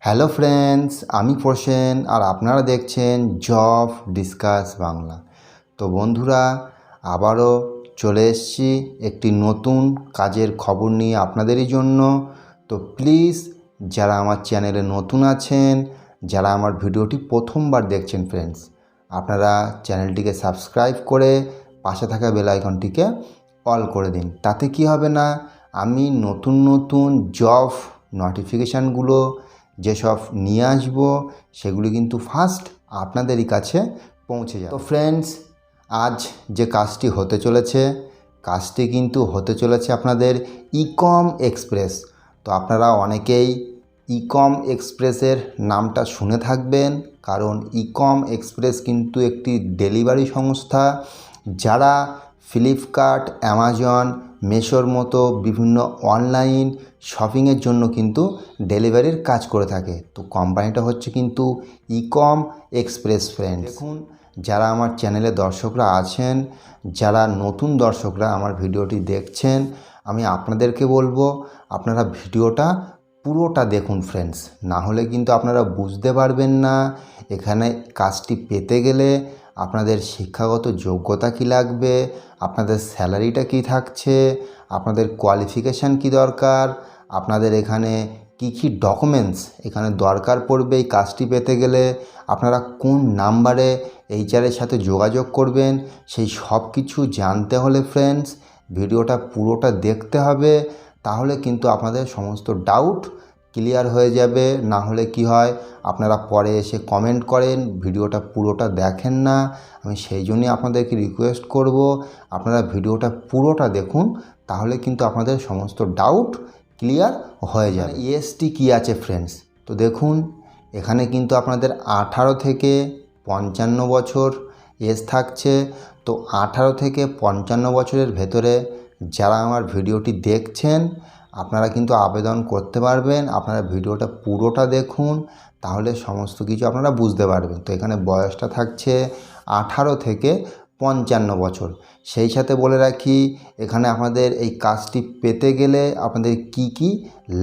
Hello friends, আমি প্রসেন আর আপনারা দেখছেন জব ডিসকাস বাংলা। তো বন্ধুরা, আবারও চলে এসেছি একটি নতুন কাজের খবর নিয়ে আপনাদেরই জন্য। তো প্লিজ যারা আমার চ্যানেলে নতুন আছেন, যারা আমার ভিডিওটি প্রথমবার দেখছেন ফ্রেন্ডস, আপনারা চ্যানেলটিকে সাবস্ক্রাইব করে পাশে থাকা বেল আইকনটিকে অল করে দিন। তাতে কি হবে না, আমি নতুন নতুন জব নোটিফিকেশানগুলো যেসব নিয়ে আসবো সেগুলি কিন্তু ফার্স্ট আপনাদেরই কাছে পৌঁছে যাবে। তো ফ্রেন্ডস, আজ যে কাজটি হতে চলেছে, কাজটি কিন্তু হতে চলেছে আপনাদের ইকম এক্সপ্রেস। তো আপনারা অনেকেই ইকম এক্সপ্রেসের নামটা শুনে থাকবেন, কারণ ইকম এক্সপ্রেস কিন্তু একটি ডেলিভারি সংস্থা যারা ফ্লিপকার্ট, অ্যামাজন, মেশোর মতো বিভিন্ন অনলাইন শপিংয়ের জন্য কিন্তু ডেলিভারির কাজ করে থাকে। তো কোম্পানিটা হচ্ছে কিন্তু ইকম এক্সপ্রেস ফ্রেন্ডস। দেখুন, যারা আমার চ্যানেলে দর্শকরা আছেন, যারা নতুন দর্শকরা আমার ভিডিওটি দেখছেন, আমি আপনাদেরকে বলবো আপনারা ভিডিওটা পুরোটা দেখুন ফ্রেন্ডস, না হলে কিন্তু আপনারা বুঝতে পারবেন না এখানে কাজটি পেতে গেলে আপনাদের শিক্ষাগত যোগ্যতা কী লাগবে, আপনাদের স্যালারিটা কী থাকছে, আপনাদের কোয়ালিফিকেশান কী দরকার, আপনাদের এখানে কি কি ডকুমেন্টস এখানে দরকার পড়বে এই কাজটি পেতে গেলে, আপনারা কোন নাম্বারে এইচআরের সাথে যোগাযোগ করবেন, সেই সব কিছু জানতে হলে ফ্রেন্ডস ভিডিওটা পুরোটা দেখতে হবে। তাহলে কিন্তু আপনাদের সমস্ত ডাউট ক্লিয়ার হয়ে যাবে। না হলে কি হয়, আপনারা পরে এসে কমেন্ট করেন ভিডিওটা পুরোটা দেখেন না। আমি সেই জন্যই আপনাদেরকে রিকোয়েস্ট করব আপনারা ভিডিওটা পুরোটা দেখুন, তাহলে কিন্তু আপনাদের সমস্ত ডাউট ক্লিয়ার হয়ে যাবে। এসটি কী আছে ফ্রেন্ডস, তো দেখুন এখানে কিন্তু আপনাদের 18 থেকে 55 বছর এজ থাকছে। তো 18 থেকে 55 বছরের ভেতরে যারা আমার ভিডিওটি দেখছেন আপনারা কিন্তু আবেদন করতে পারবেন। আপনারা ভিডিওটা পুরোটা দেখুন, তাহলে সমস্ত কিছু আপনারা বুঝতে পারবেন। তো এখানে বয়সটা থাকছে 18 থেকে 55 বছর। সেই সাথে বলে রাখি এখানে আপনাদের এই কাজটি পেতে গেলে আপনাদের কি কি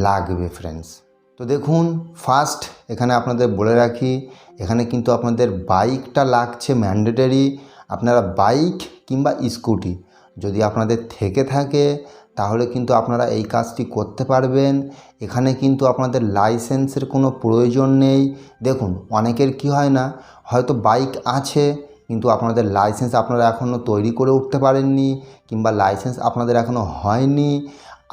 লাগবে ফ্রেন্ডস। তো দেখুন, ফার্স্ট এখানে আপনাদের বলে রাখি এখানে কিন্তু আপনাদের বাইকটা লাগছে ম্যান্ডেটরি। আপনারা বাইক কিংবা স্কুটি যদি আপনাদের থেকে থাকে তাহলে কিন্তু আপনারা এই কাজটি করতে পারবেন। এখানে কিন্তু আপনাদের লাইসেন্সের কোনো প্রয়োজন নেই। দেখুন, অনেকের কি হয় না, হয়তো বাইক আছে কিন্তু আপনাদের লাইসেন্স আপনারা এখনও তৈরি করে উঠতে পারেননি, কিংবা লাইসেন্স আপনাদের এখনও হয়নি।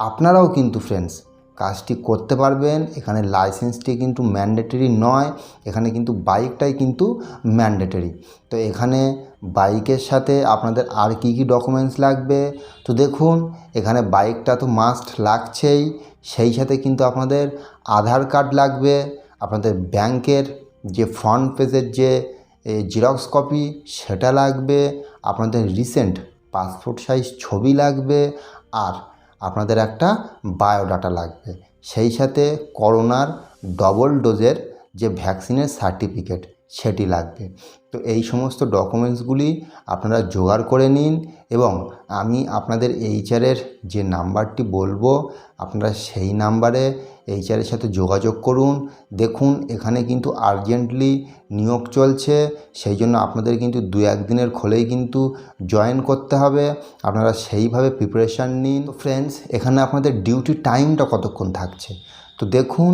আপনারাও কিন্তু ফ্রেন্ডস কাজটি করতে পারবেন। এখানে লাইসেন্সটি কিন্তু ম্যান্ডেটরি নয়, এখানে কিন্তু বাইকটাই কিন্তু ম্যান্ডেটরি। তো এখানে বাইকের সাথে আপনাদের আর কি কি ডকুমেন্টস লাগবে, তো দেখুন এখানে বাইকটা তো মাস্ট লাগছেই, সেই সাথে কিন্তু আপনাদের আধার কার্ড লাগবে, আপনাদের ব্যাংকের যে ফ্রন্ট পেজের যে জেরক্স কপি সেটা লাগবে, আপনাদের রিসেন্ট পাসপোর্ট সাইজ ছবি লাগবে, আর আপনাদের একটা বায়োডাটা লাগবে, সেই সাথে করোনার ডবল ডোজের যে ভ্যাকসিনের সার্টিফিকেট সেটি লাগবে। তো এই সমস্ত ডকুমেন্টসগুলি আপনারা জোগাড় করে নিন এবং আমি আপনাদের এইচআরের যে নাম্বারটি বলবো আপনারা সেই নাম্বারে এইচআরের সাথে যোগাযোগ করুন। দেখুন এখানে কিন্তু আর্জেন্টলি নিয়োগ চলছে, সেই জন্য আপনাদের কিন্তু 2-1 দিনের খোলেই কিন্তু জয়েন করতে হবে। আপনারা সেইভাবে প্রিপারেশান নিন। তো ফ্রেন্ডস, এখানে আপনাদের ডিউটি টাইমটা কতক্ষণ থাকছে, তো দেখুন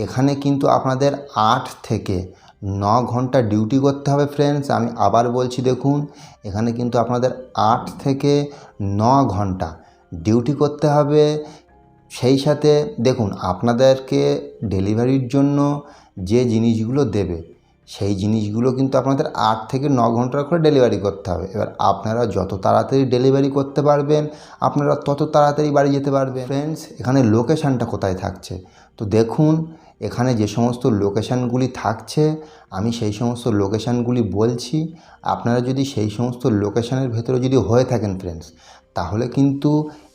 এখানে কিন্তু আপনাদের 8 থেকে 9 ঘন্টা ডিউটি করতে হবে ফ্রেন্ডস। আমি আবার বলছি, দেখুন এখানে কিন্তু আপনাদের 8 থেকে 9 ঘন্টা ডিউটি করতে হবে। সেই সাথে দেখুন আপনাদেরকে ডেলিভারির জন্য যে জিনিসগুলো দেবে সেই জিনিসগুলো কিন্তু আপনাদের 8 থেকে 9 ঘন্টা করে ডেলিভারি করতে হবে। এবার আপনারা যত তাড়াতাড়ি ডেলিভারি করতে পারবেন আপনারা তত তাড়াতাড়ি বাড়ি যেতে পারবেন। ফ্রেন্ডস, এখানে লোকেশানটা কোথায় থাকছে, তো দেখুন এখানে যে সমস্ত লোকেশানগুলি থাকছে আমি সেই সমস্ত লোকেশানগুলি বলছি। আপনারা যদি সেই সমস্ত লোকেশানের ভেতরে যদি হয়ে থাকেন ফ্রেন্ডস, তাহলে কিন্তু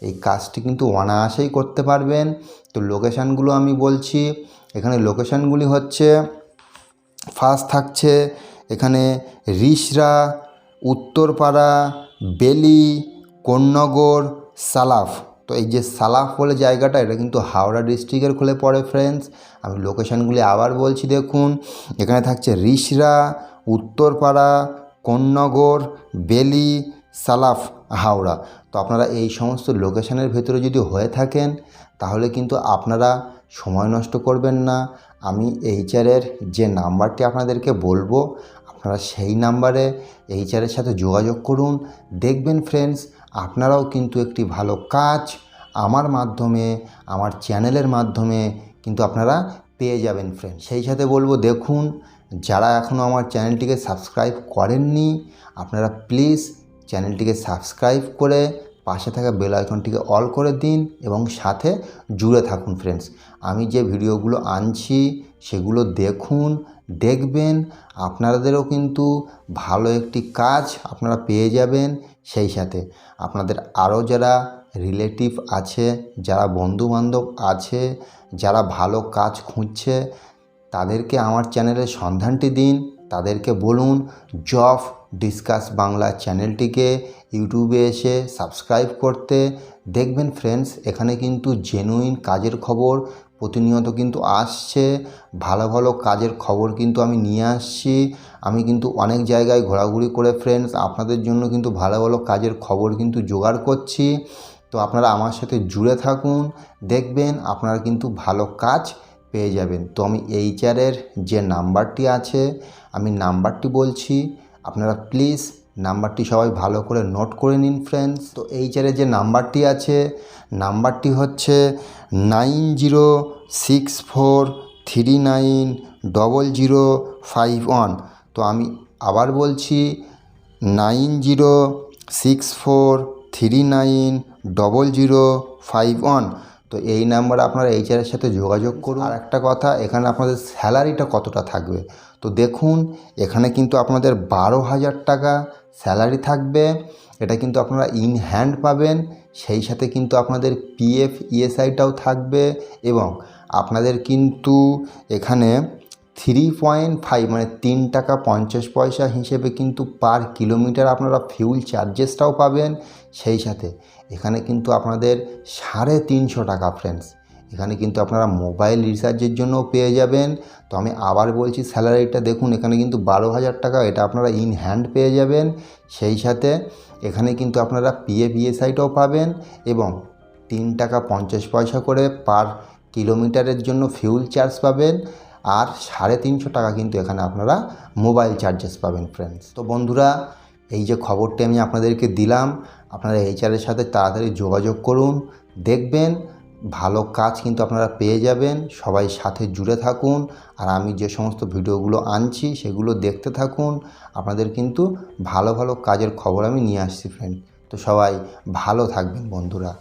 এই কাজটি কিন্তু অনায়াসেই করতে পারবেন। তো লোকেশানগুলো আমি বলছি, এখানে লোকেশানগুলি হচ্ছে, ফার্স্ট থাকছে এখানে রিসরা, উত্তরপাড়া, বেলি, কোন্নগর, সালাফ। তো তো এই যে সালাফ বলে জায়গাটা, এটা কিন্তু হাওড়া ডিস্ট্রিক্টের খুলে পড়ে ফ্রেন্ডস। আমি লোকেশানগুলি আবার বলছি, দেখুন এখানে থাকছে রিসরা, উত্তরপাড়া, কোন্নগর, বেলি, সালাফ, হাওড়া। তো আপনারা এই সমস্ত লোকেশানের ভেতরে যদি হয়ে থাকেন তাহলে কিন্তু আপনারা সময় নষ্ট করবেন না। আমি এইচআরের যে নাম্বারটি আপনাদেরকে বলবো, আপনারা সেই নাম্বারে এইচআরের সাথে যোগাযোগ করুন। দেখবেন ফ্রেন্ডস, আপনারাও কিন্তু একটি ভালো কাজ আমার মাধ্যমে, আমার চ্যানেলের মাধ্যমে কিন্তু আপনারা পেয়ে যাবেন ফ্রেন্ডস। সেই সাথে বলবো, দেখুন যারা এখনও আমার চ্যানেলটিকে সাবস্ক্রাইব করেননি, আপনারা প্লিজ চ্যানেলটিকে সাবস্ক্রাইব করে পাশে থাকা বেল আইকনটিকে অল করে দিন এবং সাথে জুড়ে থাকুন ফ্রেন্ডস। আমি যে ভিডিওগুলো আনছি সেগুলো দেখুন, দেখবেন আপনাদেরও কিন্তু ভালো একটি কাজ আপনারা পেয়ে যাবেন। সেই সাথে আপনাদের আরও যারা রিলেটিভ আছে, যারা বন্ধুবান্ধব আছে, যারা ভালো কাজ খুঁজছে, তাদেরকে আমার চ্যানেলের সন্ধানটি দিন। তাদেরকে বলুন জব ডিসকাস বাংলা চ্যানেলটিকে ইউটিউবে এসে সাবস্ক্রাইব করতে। দেখবেন ফ্রেন্ডস, এখানে কিন্তু জেনুইন কাজের খবর প্রতিনিয়ত কিন্তু আসছে। ভালো ভালো কাজের খবর কিন্তু আমি নিয়ে আসছি। আমি কিন্তু অনেক জায়গায় ঘোরাঘুরি করে ফ্রেন্ডস আপনাদের জন্য কিন্তু ভালো ভালো কাজের খবর কিন্তু জোগাড় করছি। তো আপনারা আমার সাথে জুড়ে থাকুন, দেখবেন আপনারা কিন্তু ভালো কাজ পেয়ে যাবেন। তো আমি এইচআরের যে নাম্বারটি আছে, আমি নাম্বারটি বলছি, আপনারা প্লিজ নাম্বারটি সবাই ভালো করে নোট করে নিন ফ্রেন্ডস। তো এইচআরের যে নাম্বারটি আছে, নাম্বারটি হচ্ছে 9064390051। তো আমি আবার বলছি 9064390051। তো এই নাম্বারে আপনারা এইচআরের সাথে যোগাযোগ করুন। আর একটা কথা, এখানে আপনাদের স্যালারিটা কতটা থাকবে, তো দেখুন এখানে কিন্তু আপনাদের 12,000 টাকা স্যালারি থাকবে। এটা কিন্তু আপনারা ইন হ্যান্ড পাবেন। সেই সাথে কিন্তু আপনাদের পিএফ ইএসআইটাও থাকবে এবং আপনাদের কিন্তু এখানে 3.5 মানে 3 টাকা 50 পয়সা হিসেবে কিন্তু পার কিলোমিটার আপনারা ফিউল চার্জেসটাও পাবেন। সেই সাথে এখানে কিন্তু আপনাদের 350 টাকা ফ্রেন্ডস, এখানে কিন্তু আপনারা মোবাইল রিচার্জের জন্যও পেয়ে যাবেন। তো আমি আবার বলছি, স্যালারিটা দেখুন এখানে কিন্তু 12,000 টাকা, এটা আপনারা ইন হ্যান্ড পেয়ে যাবেন। সেই সাথে এখানে কিন্তু আপনারা পিএফ ইএসআইটাও পাবেন এবং 3 টাকা 50 পয়সা করে পার কিলোমিটারের জন্য ফিউল চার্জ পাবেন। আর 350 টাকা কিন্তু এখানে আপনারা মোবাইল চার্জেস পাবেন ফ্রেন্ডস। তো বন্ধুরা, এই যে খবরটি আমি আপনাদেরকে দিলাম, আপনারা এইচআরের সাথে তাড়াতাড়ি যোগাযোগ করুন। দেখবেন ভালো কাজ কিন্তু আপনারা পেয়ে যাবেন। সবাই সাথে জুড়ে থাকুন আর আমি যে সমস্ত ভিডিওগুলো আনছি সেগুলো দেখতে থাকুন। আপনাদের কিন্তু ভালো ভালো কাজের খবর আমি নিয়ে আসছি ফ্রেন্ড। তো সবাই ভালো থাকবেন বন্ধুরা।